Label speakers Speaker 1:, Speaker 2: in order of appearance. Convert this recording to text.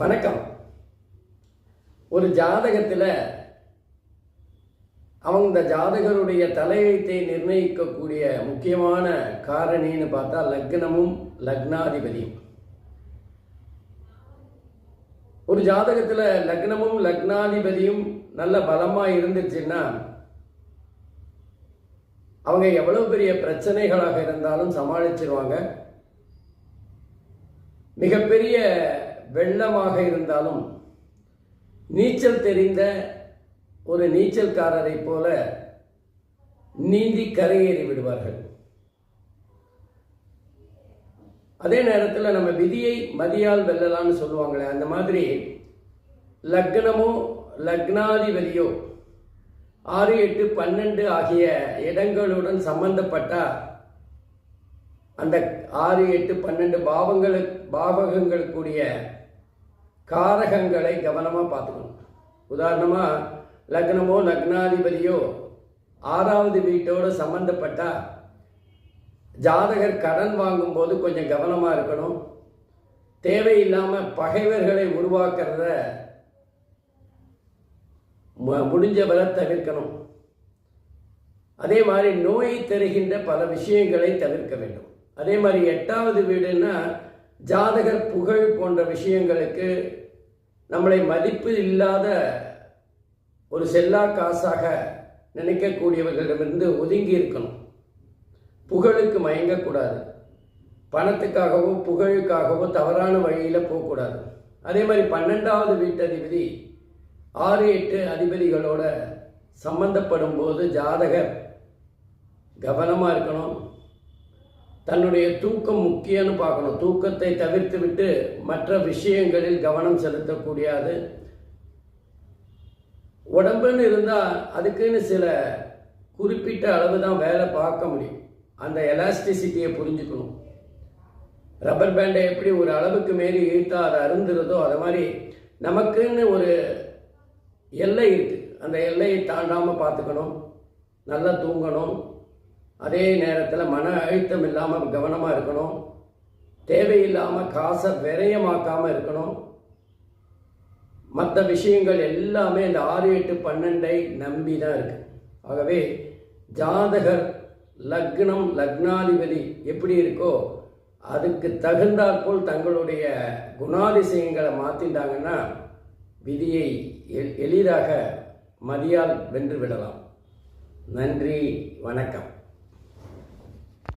Speaker 1: வணக்கம். ஒரு ஜாதகத்தில் அவங்க ஜாதகருடைய தலையெழுத்தை நிர்ணயிக்கக்கூடிய முக்கியமான காரணின்னு பார்த்தா லக்னமும் லக்னாதிபதியும். ஒரு ஜாதகத்தில் லக்னமும் லக்னாதிபதியும் நல்ல பலமாக இருந்துச்சுன்னா அவங்க எவ்வளவு பெரிய பிரச்சனைகளாக இருந்தாலும் சமாளிச்சிருவாங்க. மிகப்பெரிய வெள்ளமாக இருந்தாலும் நீச்சல் தெரிந்த ஒரு நீச்சல்காரரை போல நீந்தி கரையேறி விடுவார்கள். அதே நேரத்தில் நம்ம விதியை மதியால் வெல்லலான்னு சொல்லுவாங்களே, அந்த மாதிரி லக்னமோ லக்னாதிபதியோ 6, 8, 12 ஆகிய இடங்களுடன் சம்பந்தப்பட்ட அந்த 6, 8, 12 பாவகங்களுக்குரிய காரகங்களை கவனமாக பார்த்துக்கணும். உதாரணமாக லக்னமோ லக்னாதிபதியோ 6வது வீட்டோடு சம்பந்தப்பட்டா ஜாதகர் கடன் வாங்கும்போது கொஞ்சம் கவனமாக இருக்கணும். தேவையில்லாமல் பகைவர்களை உருவாக்குறத முடிஞ்சவரை தவிர்க்கணும். அதே மாதிரி நோயை தருகின்ற பல விஷயங்களை தவிர்க்க வேண்டும். அதே மாதிரி 8வது வீடுன்னா ஜாதகர் புகழ் போன்ற விஷயங்களுக்கு நம்மளை மதிப்பு இல்லாத ஒரு செல்லா காசாக நினைக்கக்கூடியவர்களிடமிருந்து ஒதுங்கி இருக்கணும். புகழுக்கு மயங்கக்கூடாது. பணத்துக்காகவோ புகழுக்காகவோ தவறான வழியில் போகக்கூடாது. அதே மாதிரி 12வது வீட்டதிபதி 6, 8 அதிபதிகளோட சம்பந்தப்படும் போது ஜாதகர் கவனமாக இருக்கணும். தன்னுடைய தூக்கம் முக்கியம்னு பார்க்கணும். தூக்கத்தை தவிர்த்து விட்டு மற்ற விஷயங்களில் கவனம் செலுத்தக்கூடியது. உடம்புன்னு இருந்தால் அதுக்குன்னு சில குறிப்பிட்ட அளவு தான் வேலை பார்க்க முடியும். அந்த எலாஸ்டிசிட்டியை புரிஞ்சுக்கணும். ரப்பர் பேண்டை எப்படி ஒரு அளவுக்கு மேலே இழுத்தா அதை அருந்துறதோ அது மாதிரி நமக்குன்னு ஒரு எல்லை இருக்குது. அந்த எல்லையை தாண்டாமல் பார்த்துக்கணும். நல்லா தூங்கணும். அதே நேரத்தில் மன அழுத்தம் இல்லாமல் கவனமாக இருக்கணும். தேவையில்லாமல் காசை விரயமாக்காமல் இருக்கணும். மற்ற விஷயங்கள் எல்லாமே இந்த 6, 8, 12 நம்பி தான் இருக்குது. ஆகவே ஜாதகர் லக்னம் லக்னாதிபதி எப்படி இருக்கோ அதுக்கு தகுந்தாற்போல் தங்களுடைய குணாதிசயங்களை மாற்றிட்டாங்கன்னா விதியை எளிதாக மதியால் வென்று விடலாம். நன்றி, வணக்கம்.